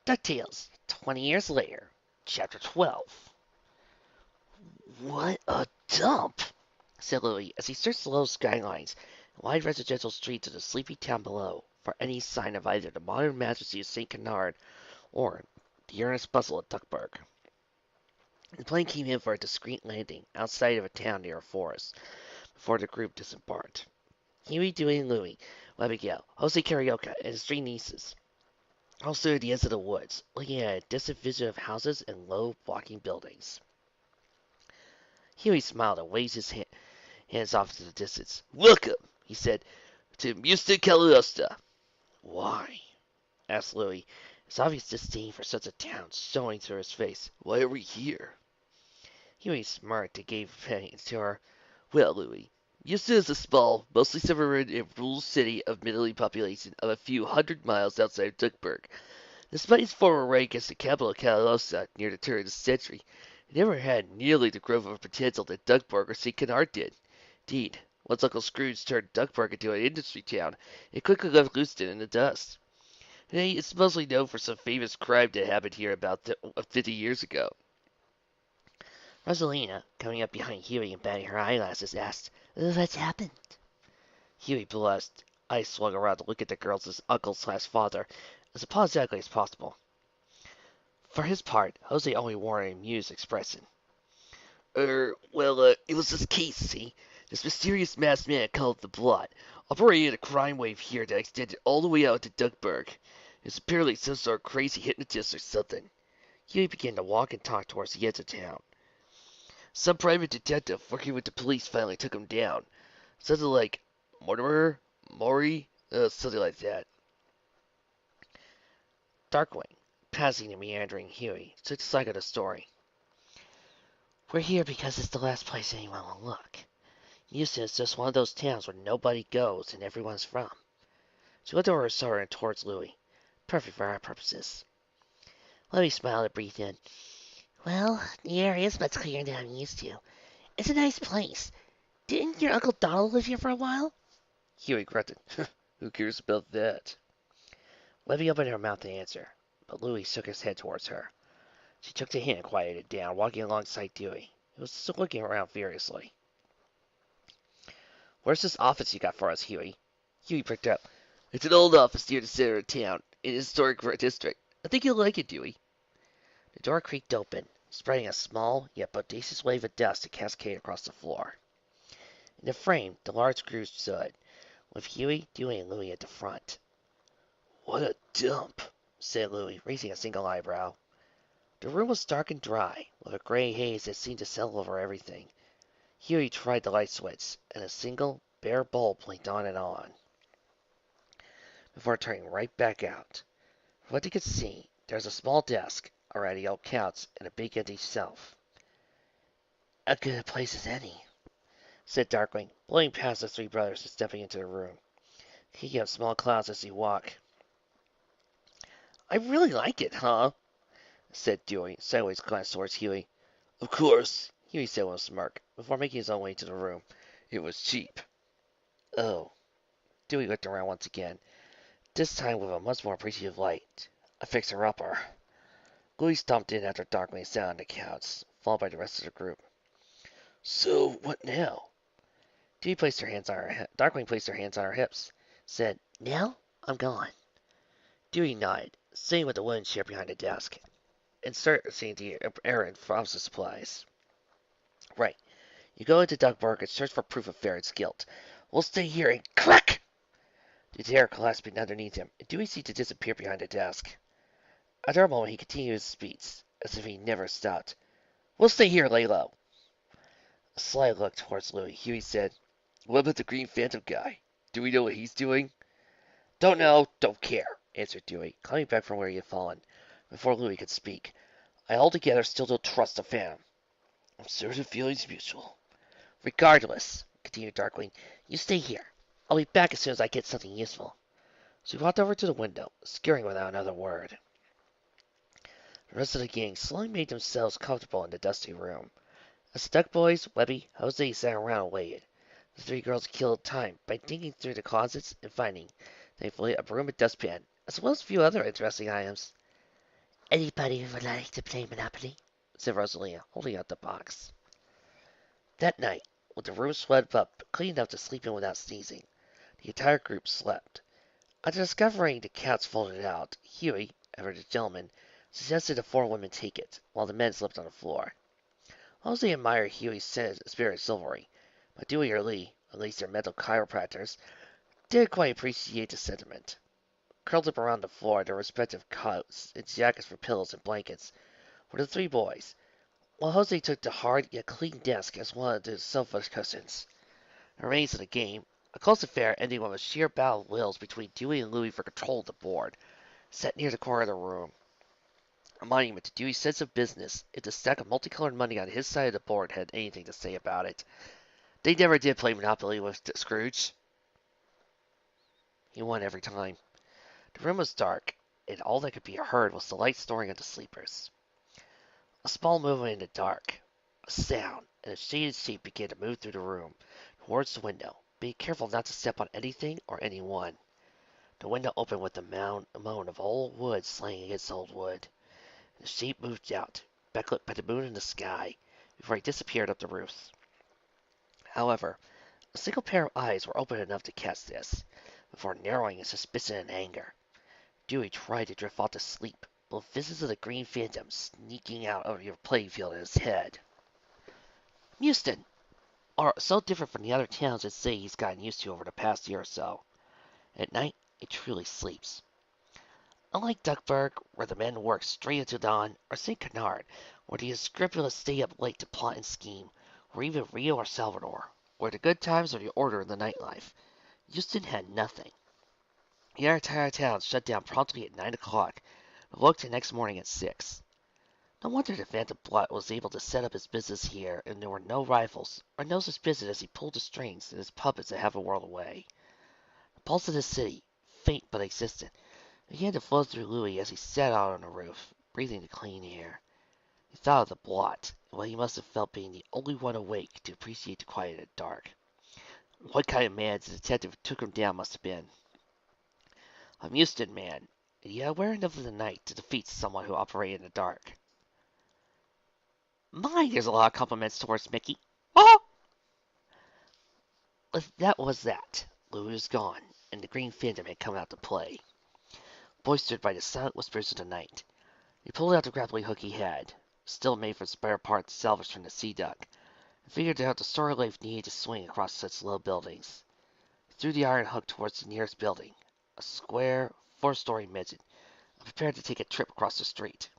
Ducktales, 20 years later, Chapter 12. What a dump, said Louis as he searched the low skylines and wide residential streets of the sleepy town below for any sign of either the modern majesty of St. Canard or the earnest bustle of Duckburg. The plane came in for a discreet landing outside of a town near a forest before the group disembarked. Huey, Dewey, and Louie, Abigail, Jose Carioca, and his three nieces all stood at the edge of the woods, looking at a distant vision of houses and low, blocking buildings. Huey smiled and waved his hands off to the distance. "Welcome," he said, "to Musta Calusta." "Why?" asked Louie, his obvious disdain for such a town showing through his face. "Why are we here?" Huey smirked and gave vent to her. "Well, Louie, Musta is a small, mostly suburban and rural city of middling population of a few hundred miles outside of Duckburg. Despite its former rank as the capital of Calosa near the turn of the century, it never had nearly the growth of potential that Duckburg or St. Canard did. Indeed, once Uncle Scrooge turned Duckburg into an industry town, it quickly left Lewiston in the dust. Today, it's mostly known for some famous crime that happened here about 50 years ago. Rosalina, coming up behind Huey and batting her eyelashes, asked, "What's happened?" Huey blushed. Eyes swung around to look at the girl's uncle/father as apologetically as possible. For his part, Jose only wore an amused expression. It was this case, see? This mysterious masked man called the Blot operated a crime wave here that extended all the way out to Duckburg. It's apparently some sort of crazy hypnotist or something. Huey began to walk and talk towards the edge of town. Some private detective working with the police finally took him down. Something like Mortimer, Maury, something like that. Darkwing, passing the meandering Huey, took the side of the story. "We're here because it's the last place anyone will look. Houston is just one of those towns where nobody goes and everyone's from." She looked over her shoulder and towards Louie. "Perfect for our purposes." Louie smiled and breathed in. "Well, the air is much clearer than I'm used to. It's a nice place. Didn't your Uncle Donald live here for a while?" Huey grunted. "Who cares about that?" Levy opened her mouth to answer, but Louie shook his head towards her. She took the hint and quieted it down, walking alongside Dewey, who was still looking around furiously. "Where's this office you got for us, Huey?" Huey pricked up. "It's an old office near the center of town, in a historic district. I think you'll like it, Dewey." The door creaked open, spreading a small yet bodacious wave of dust to cascade across the floor. In the frame, the large Scrooge stood, with Huey, Dewey, and Louie at the front. "What a dump!" said Louie, raising a single eyebrow. The room was dark and dry, with a gray haze that seemed to settle over everything. Huey tried the light switch, and a single, bare bulb blinked on, before turning right back out. From what they could see, there was a small desk, a ratty old couch, and a big empty shelf. "A good place as any," said Darkwing, blowing past the three brothers and stepping into the room, kicking up small clouds as he walked. "I really like it, huh?" said Dewey, sideways glanced towards Huey. "Of course," Huey said with a smirk, before making his own way to the room. "It was cheap." "Oh." Dewey looked around once again, this time with a much more appreciative light. "A fixer-upper." Louie stomped in after Darkwing sat on the couch, followed by the rest of the group. "So, what now?" Darkwing placed her hands on her hips, said, "Now, I'm gone." Dewey nodded, sitting with the wooden chair behind the desk, and started seeing the errand for office supplies. "Right. You go into Duckburg and search for proof of Ferret's guilt. We'll stay here and CLACK! The chair collapsed underneath him, and Dewey seemed to disappear behind the desk. After a moment he continued his speech, as if he never stopped. "We'll stay here, lay low." A sly look towards Louie, Huey said, "What about the Green Phantom guy? Do we know what he's doing?" "Don't know, don't care," answered Dewey, climbing back from where he had fallen, before Louie could speak. "I altogether still don't trust the Phantom." "I'm sure the feeling's mutual." "Regardless," continued Darkwing, "you stay here. I'll be back as soon as I get something useful." So he walked over to the window, skirting without another word. The rest of the gang slowly made themselves comfortable in the dusty room. As the Duck boys, Webby, Jose sat around and waited, the three girls killed time by digging through the closets and finding, thankfully, a broom and dustpan, as well as a few other interesting items. Anybody who would like to play Monopoly? Said Rosalia, holding out the box. That night, with the room swept up, clean enough to sleep in without sneezing, the entire group slept. On discovering the couch folded out, Huey, ever the gentleman, suggested the four women take it, while the men slept on the floor. Halsey admired Huey's spirit chivalry, but Dewey or Lee, at least their mental chiropractors, didn't quite appreciate the sentiment. Curled up around the floor, their respective coats and jackets for pillows and blankets, were the three boys, while Jose took the hard yet clean desk as one of the sofa cushions. The remains of the game, a close affair ending with a sheer battle of wills between Dewey and Louie for control of the board, sat near the corner of the room. A monument to Dewey's sense of business if the stack of multicolored money on his side of the board had anything to say about it. They never did play Monopoly with Scrooge. He won every time. The room was dark, and all that could be heard was the light snoring of the sleepers. A small movement in the dark, a sound, and a shaded shape began to move through the room, towards the window, being careful not to step on anything or anyone. The window opened with the moan of old wood slaying against old wood. The shape moved out, backlit by the moon in the sky, before it disappeared up the roof. However, a single pair of eyes were open enough to catch this, before narrowing in suspicion and anger. Dewey tried to drift off to sleep, but visions of the green phantom sneaking out over your playing field in his head. Houston, are so different from the other towns and cities he's gotten used to over the past year or so. At night, it truly sleeps. Unlike Duckburg, where the men work straight into dawn, or St. Canard, where the unscrupulous stay up late to plot and scheme, or even Rio or Salvador, where the good times are the order of the nightlife, Houston had nothing. The entire town shut down promptly at 9 o'clock, and woke the next morning at 6. No wonder the Phantom Blot was able to set up his business here, and there were no rivals, or no suspicion as he pulled the strings and his puppets a half a world away. The pulse of the city, faint but existent, began to flow through Louis as he sat out on the roof, breathing the clean air. He thought of the blot, and what he must have felt being the only one awake to appreciate the quiet in the dark. What kind of man the detective who took him down must have been. A Houston man, and yet aware enough of the night to defeat someone who operated in the dark. My, there's a lot of compliments towards Mickey. Oh! That was that. Louis was gone, and the Green Phantom had come out to play. Boistered by the silent whispers of the night, he pulled out the grappling hook he had, still made from spare parts salvaged from the Sea Duck, and figured out the story length needed to swing across such low buildings. He threw the iron hook towards the nearest building, a square, four-story midget, and prepared to take a trip across the street.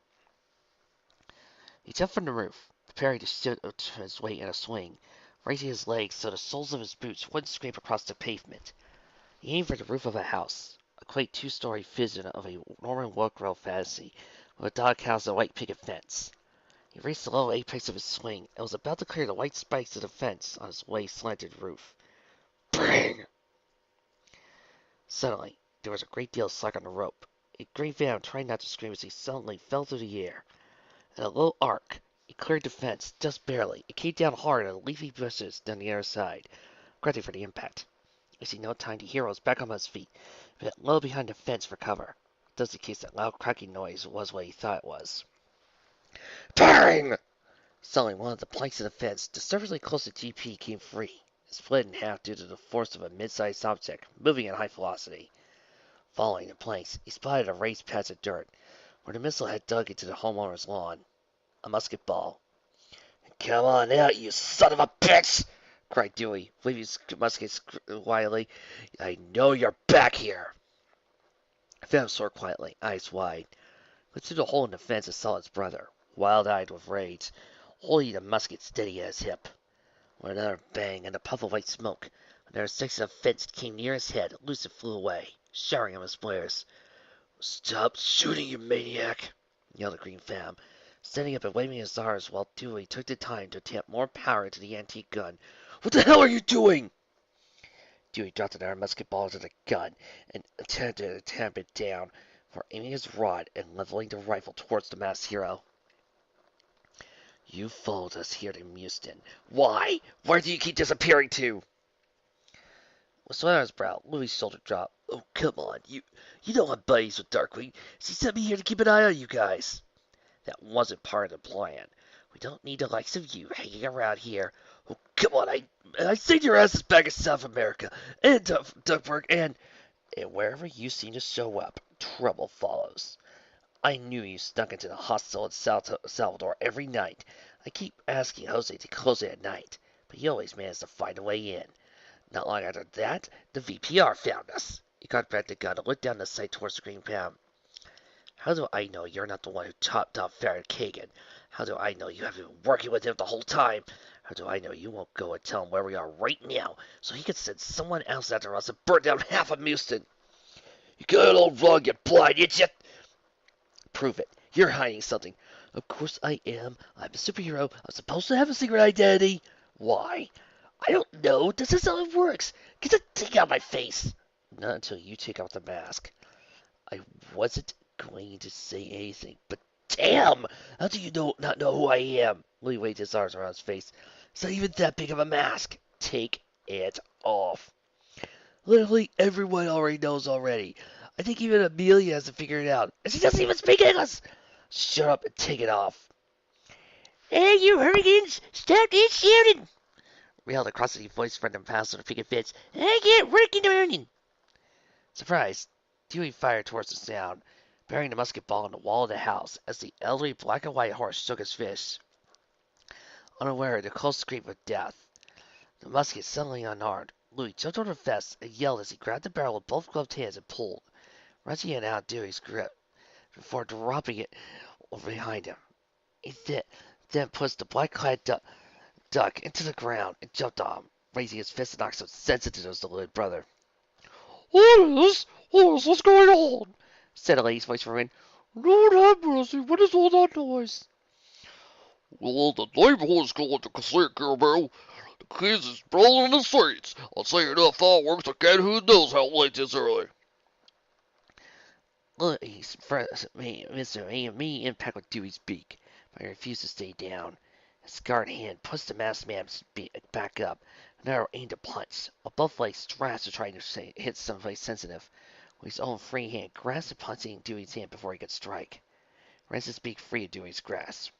He jumped from the roof, preparing to shift his weight in a swing, raising his legs so the soles of his boots wouldn't scrape across the pavement. He aimed for the roof of a house, a quaint two-story vision of a Norman Rockwell fantasy, with a doghouse and a white picket fence. He reached the low apex of his swing and was about to clear the white spikes of the fence on his way slanted roof. Bang! Suddenly, there was a great deal of slack on the rope. A Green Phantom tried not to scream as he suddenly fell through the air. In a low arc, he cleared the fence, just barely. It came down hard on the leafy bushes down the other side, granting for the impact. Wasting no time, the hero was back on his feet, bent low behind the fence for cover. Just in case that loud cracking noise was what he thought it was. Bang! Suddenly, one of the planks of the fence, disturbingly close to GP, came free, and split in half due to the force of a mid-sized object moving at high velocity. Following the planks, he spotted a raised patch of dirt, where the missile had dug into the homeowner's lawn. A musket ball. Come on out, you son of a bitch! Cried Dewey, waving his musket wildly. I know you're back here! Phantom soared quietly, eyes wide. Looked through the hole in the fence and saw his brother, wild-eyed with rage, holding the musket steady at his hip. With another bang and a puff of white smoke, another section of fence came near his head, loose and flew away, showering him with splinters. Stop shooting, you maniac! Yelled the Green Phantom, standing up and waving his arms while Dewey took the time to tamp more power into the antique gun. What the hell are you doing? Dewey dropped another musket ball into the gun and attempted to tamp it down before aiming his rod and leveling the rifle towards the masked hero. You followed us here to Houston. Why? Where do you keep disappearing to? With sweat on his brow, Louis' shoulder dropped. Oh, come on. You know I'm buddies with Darkwing. She sent me here to keep an eye on you guys. That wasn't part of the plan. We don't need the likes of you hanging around here. Oh, come on. I sent your asses back in South America and Duckburg and wherever you seem to show up, trouble follows. I knew you snuck into the hostel in Salvador every night. I keep asking Jose to close it at night, but he always managed to find a way in. Not long after that, the VPR found us. He got back the gun and looked down the sight towards the green pound. How do I know you're not the one who chopped off Farrah Kagan? How do I know you haven't been working with him the whole time? How do I know you won't go and tell him where we are right now so he can send someone else after us and burn down half of Houston? You got it all wrong, you blind idiot! Prove it. You're hiding something. Of course I am. I'm a superhero. I'm supposed to have a secret identity. Why? I don't know. This is how it works. Get the thing out of my face. Not until you take off the mask. I wasn't going to say anything, but damn! How do you not know who I am? Louis waved his arms around his face. It's not even that big of a mask. Take it off. Literally everyone already knows already. I think even Amelia hasn't figured it out. And she doesn't even speak English! Shut up and take it off. Hey, you hurricanes! Stop this shouting! Yelled a crusty voice from the pastor to picket fence. I get working learning. Surprised, Dewey fired towards the sound, burying the musket ball in the wall of the house as the elderly black and white horse shook his fist. Unaware of the close scream of death, the musket suddenly unarmed. Louis jumped over the fence and yelled as he grabbed the barrel with both gloved hands and pulled, wrenching it out of Dewey's grip before dropping it behind him. He then pushed the black-clad duck into the ground and jumped on him, raising his fist and knocked some sense into his deluded brother. What is what's going on? Said a lady's voice from within. Lord have mercy, what is all that noise? Well, the neighborhood's going to concert, Carabel. The kids is brawling in the streets. I'll say enough fireworks again, who knows how late this early. Look, he's Mr. Me impact with Dewey's beak, but he refused to stay down. His scarred hand pushed the masked man's back up, an arrow aimed a punch, while both legs strapped to try to hit someplace sensitive, with his own free hand grasped and punching Dewey's hand before he could strike. Wrenched his beak free of Dewey's grasp.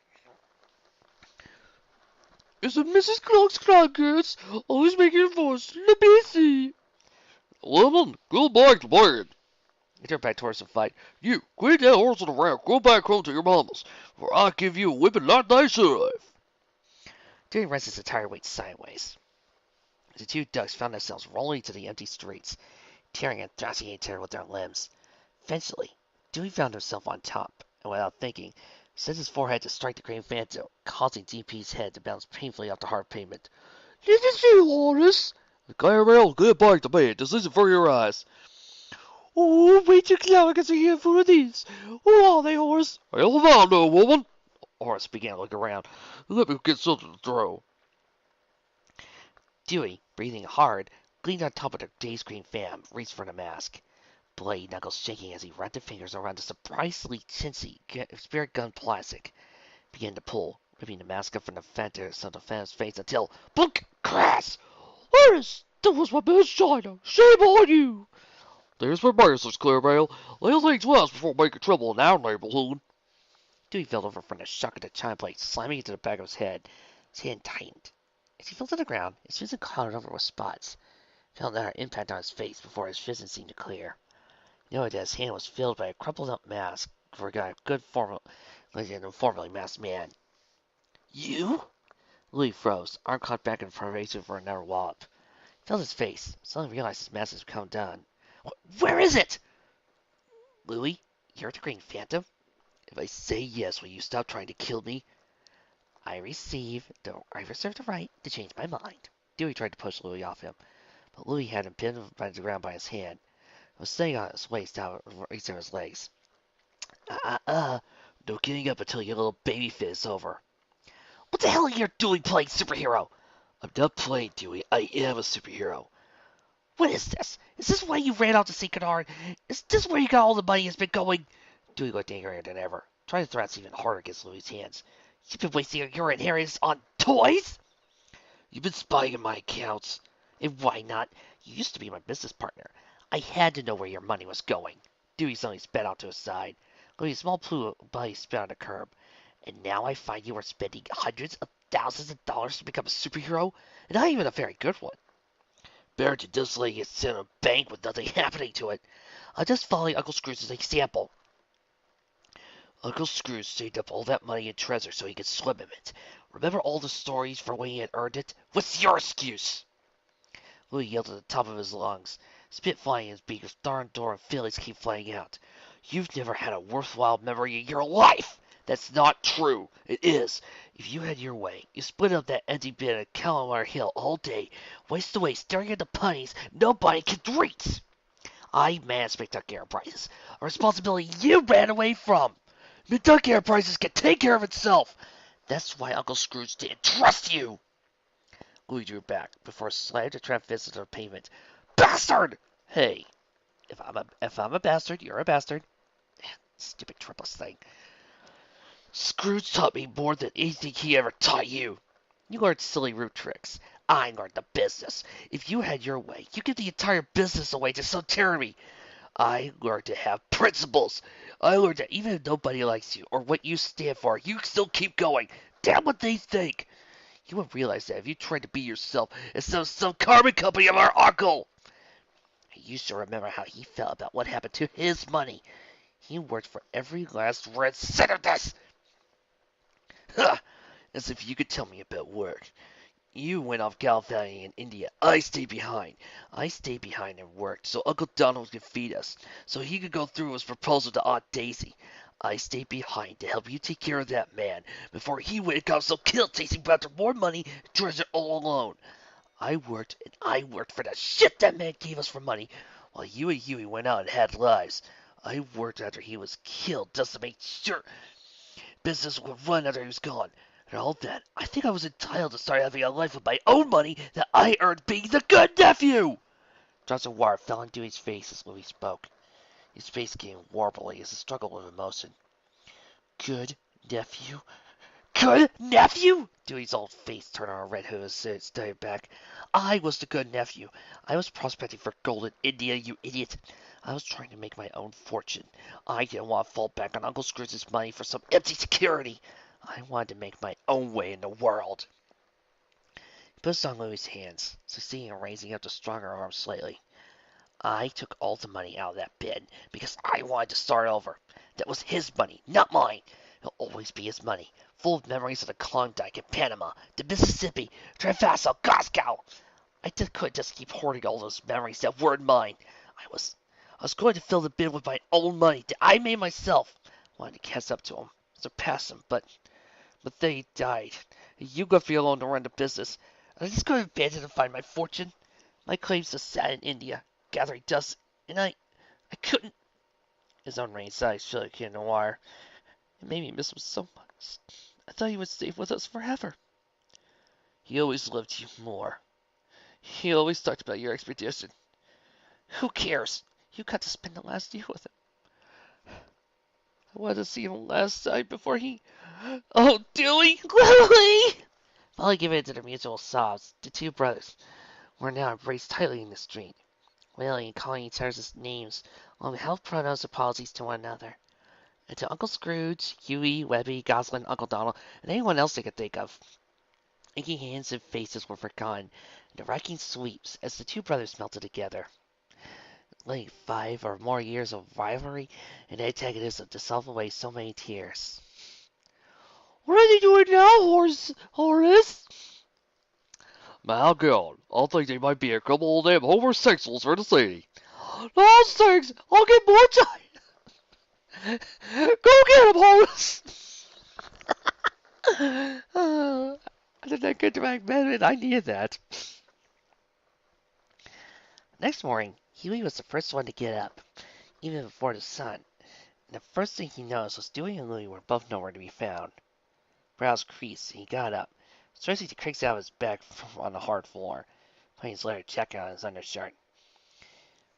Is it Mrs. Clark's crackers? Always making a voice. Let me see. Lemon, go back to bed. He turned back towards the fight. You, quit that horsing around. Go back home to your mama's, or I'll give you a whipping like they should have. Dewey wrenched his entire weight sideways. The two ducks found themselves rolling to the empty streets, tearing and thrashing each other with their limbs. Eventually, Dewey found himself on top, and without thinking, sent his forehead to strike the Green Phantom, causing DP's head to bounce painfully off the hard pavement. Did you see all this? Caramel, get back to bed. This isn't for your eyes. Oh, wait till Clark gets here for these. Who are they, Horace? Hell if I know, woman. Horace began to look around. Let me get something to throw. Dewey, breathing hard, leaned on top of the dazed Green Phantom, reached for the mask. Bloody knuckles shaking as he wrapped his fingers around the surprisingly chintzy spirit gun plastic. Began to pull, ripping the mask up from the Phantom's face until, book, crash! Horace, that was my best china. Shame on you! There's for mercies, Clarabelle. They'll think twice before making trouble in our neighborhood. Dewey fell over from the shock of the china plate, slamming into the back of his head. His hand tightened. As he fell to the ground, his vision clouded over with spots. Felt another impact on his face before his vision seemed to clear. He noted that his hand was filled by a crumpled up mask for a good formerly masked man. You? Louis froze, arm caught back in preparation for another wallop. He felt his face, suddenly realized his mask had come done. Where is it? Louis, you're the Green Phantom? If I say yes, will you stop trying to kill me? I reserve the right to change my mind. Dewey tried to push Louis off him, but Louis had him pinned by the ground by his hand. He was staying on his waist out of each of his legs. No getting up until your little baby fit is over. What the hell are you doing playing superhero? I'm not playing, Dewey. I am a superhero. What is this? Is this why you ran out to see Kennard? Is this where you got all the money has been going? Dewey looked angrier than ever, trying to thrust even harder against Louis' hands. You've been wasting your inheritance on toys? You've been spying on my accounts. And why not? You used to be my business partner. I had to know where your money was going. Dewey suddenly spat out to his side, leaving a small pool of bloody spit on the curb. And now I find you are spending hundreds of thousands of dollars to become a superhero, and not even a very good one. Better to just let it sit in a bank with nothing happening to it. I'll just follow Uncle Scrooge's example. Uncle Scrooge saved up all that money in treasure so he could swim in it. Remember all the stories for when he had earned it? What's your excuse? Louis yelled at the top of his lungs, spit flying in his beak as darn door and feelings came flying out. You've never had a worthwhile memory in your life! That's not true! It is! If you had your way, you split up that empty bin at Calamar Hill all day, waste away staring at the pennies nobody can reach! I manage McDuck Enterprises, a responsibility you ran away from! McDuck Enterprises can take care of itself! That's why Uncle Scrooge didn't trust you! Louis drew back before a slammed to trap fist on the pavement. Bastard! Hey, if I'm a bastard, you're a bastard. Stupid triplets thing. Scrooge taught me more than anything he ever taught you. You learned silly root tricks. I learned the business. If you had your way, you give the entire business away to some tyranny. I learned to have principles. I learned that even if nobody likes you or what you stand for, you still keep going. Damn what they think. You would realize that if you tried to be yourself instead of some carbon company of our uncle. I used to remember how he felt about what happened to his money. He worked for every last red cent of this. Huh, as if you could tell me about work. You went off gallivanting in India. I stayed behind. I stayed behind and worked so Uncle Donald could feed us, so he could go through his proposal to Aunt Daisy. I stayed behind to help you take care of that man before he would have got so killed chasing after more money and treasure all alone. I worked and I worked for the shit that man gave us for money, while you and Huey went out and had lives. I worked after he was killed just to make sure business would run after he was gone. And all that, I think I was entitled to start having a life with my own money that I earned being the good nephew! Drops of water fell on Dewey's face as Louis spoke. His face became warbly as he struggled with emotion. Good nephew? Good nephew? Dewey's old face turned on a red hood as it stared back. I was the good nephew. I was prospecting for gold in India, you idiot. I was trying to make my own fortune. I didn't want to fall back on Uncle Scrooge's money for some empty security. I wanted to make my own way in the world. He pushed on Louis's hands, succeeding in raising up the stronger arm slightly. I took all the money out of that bin because I wanted to start over. That was his money, not mine. It'll always be his money, full of memories of the Klondike in Panama, the Mississippi, Travaso, Glasgow. Couldn't just keep hoarding all those memories that weren't mine. I was going to fill the bin with my own money that I made myself. I wanted to catch up to him, surpass him, but they died. You got me alone to run the business. I just couldn't abandon to find my fortune. My claims to sat in India, gathering dust, and I couldn't. His unraised eyes shook in the wire. It made me miss him so much. I thought he would stay with us forever. He always loved you more. He always talked about your expedition. Who cares? You got to spend the last year with him. I wanted to see him last night before he... Oh, Dewey! Lily! Finally giving in to their mutual sobs, the two brothers were now embraced tightly in the street, wailing and calling each other's names, along with health pronouns apologies to one another. And to Uncle Scrooge, Huey, Webby, Goslin, Uncle Donald, and anyone else they could think of. Aching hands and faces were forgotten, and the racking sweeps as the two brothers melted together. Letting 5 or more years of rivalry and antagonism dissolve away so many tears. What are they doing now, Horace? My God, I think they might be a couple of them homosexuals for the city. Those things, I'll get more time. Go get him, Horace. I did that good dramatic moment. I needed that. Next morning, Huey was the first one to get up, even before the sun. And the first thing he noticed was Dewey and Louie were both nowhere to be found. Brows creased, and he got up, stretching the creaks out of his back on the hard floor, putting his leather jacket on his undershirt.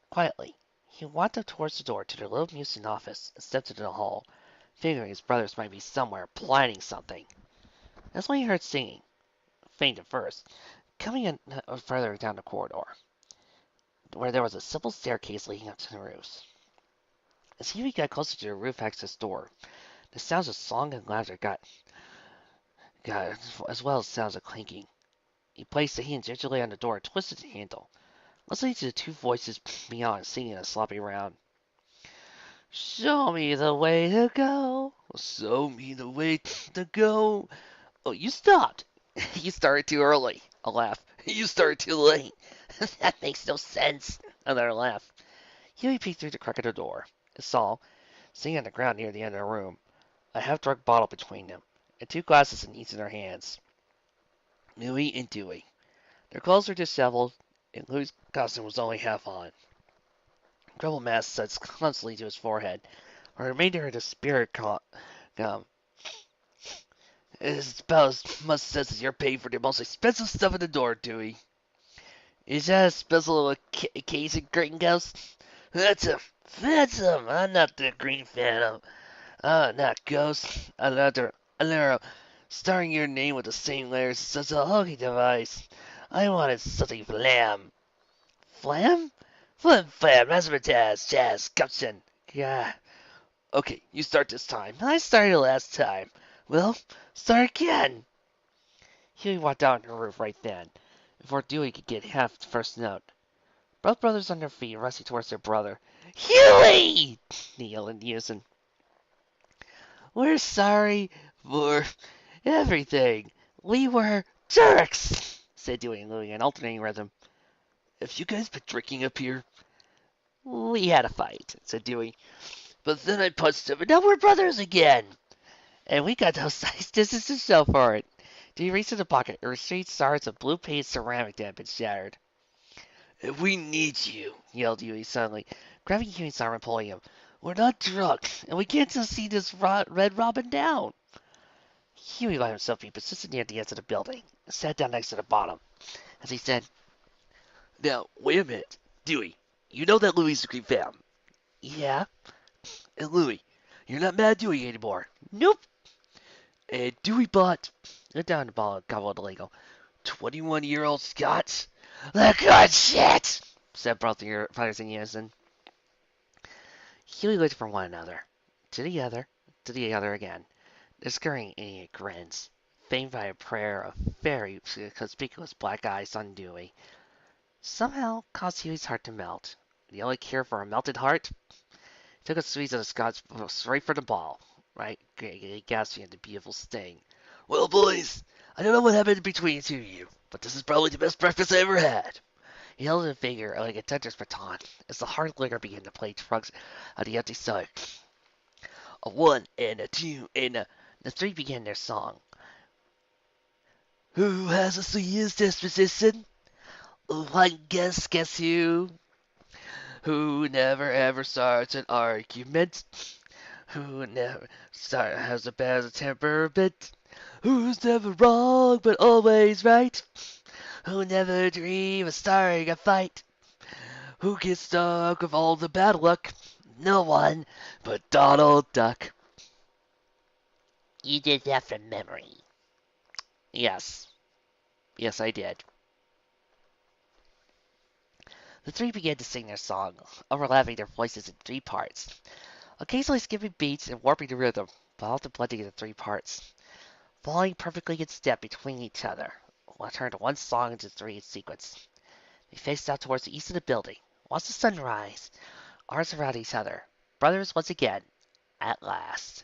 Quietly, he walked up towards the door to the little musing office and stepped into the hall, figuring his brothers might be somewhere planning something. That's when he heard singing, faint at first, coming in further down the corridor. where there was a simple staircase leading up to the roofs. As Huey got closer to the roof access door, the sounds of song and laughter got as well as sounds of clinking. He placed the hand gingerly on the door and twisted the handle, listening to the two voices beyond singing a sloppy round. Show me the way to go. Show me the way to go. Oh, you stopped. You started too early. A laugh. You started too late. That makes no sense. Another laugh. Huey peeked through the crack of the door and saw, sitting on the ground near the end of the room, a half-drunk bottle between them, and two glasses in each of their hands. Louie and Dewey. Their clothes were disheveled, and Louie's costume was only half on. A crumpled mask set clumsily to his forehead, a remainder of the spirit gum. It's about as much sense as you're paying for the most expensive stuff in the door, Dewey. Is that a special little case of Green Ghost? Phantom! Phantom! I'm not the Green Phantom. I'm not Ghost. Another starring your name with the same letters as a hooking device. I wanted something flam. Flam? Flam, razzmatazz, jazz, gumption. Yeah. Okay, you start this time. I started last time. Well, start again. Huey walked down the roof right then, before Dewey could get half the first note. Both brothers on their feet, rushing towards their brother. Huey! They yelled in unison. We're sorry for everything. We were jerks, said Dewey and Louie in alternating rhythm. Have you guys been drinking up here? We had a fight, said Dewey. But then I punched him, and now we're brothers again. And we got those nice dishes to show for it. Dewey reached in the pocket and retrieved shards of blue-painted ceramic that had been shattered. If we need you, yelled Huey suddenly, grabbing Huey's arm and pulling him. We're not drunk, and we can't just see this Red Robin down. Huey let himself be persistent near the edge of the building and sat down next to the bottom. As he said, Now, wait a minute. Dewey, you know that Louie's the Green Phantom? Yeah. And Louie, you're not mad at Dewey anymore? Nope. And Dewey bought, let down the ball and gobbled the Lego, 21-year-old Scotch? The good shit, said both the brothers in unison. Huey looked from one another, to the other again. The scurrying idiot grins, famed by a pair of very conspicuous black eyes on Dewey, somehow caused Huey's heart to melt. The only cure for a melted heart? He took a squeeze of the Scotch straight for the ball, right, gasping at the beautiful sting. Well, boys, I don't know what happened between the two of you, but this is probably the best breakfast I ever had. He held it in finger like a tender's baton as the hard liquor began to play tugs on the empty stomach. A one and a two and a... The three began their song. Who has the sweetest disposition? One guess who? Who never ever starts an argument? Who never has a bad temperament? Who's never wrong but always right? Who never dream of starting a fight? Who gets stuck with all the bad luck? No one but Donald Duck. You did that from memory. Yes. Yes, I did. The three began to sing their song, overlapping their voices in three parts, occasionally skipping beats and warping the rhythm, but often blending into three parts, falling perfectly in step between each other, while turned one song into three in sequence. They faced out towards the east of the building, watched the sun rise, arms around each other, brothers once again, at last.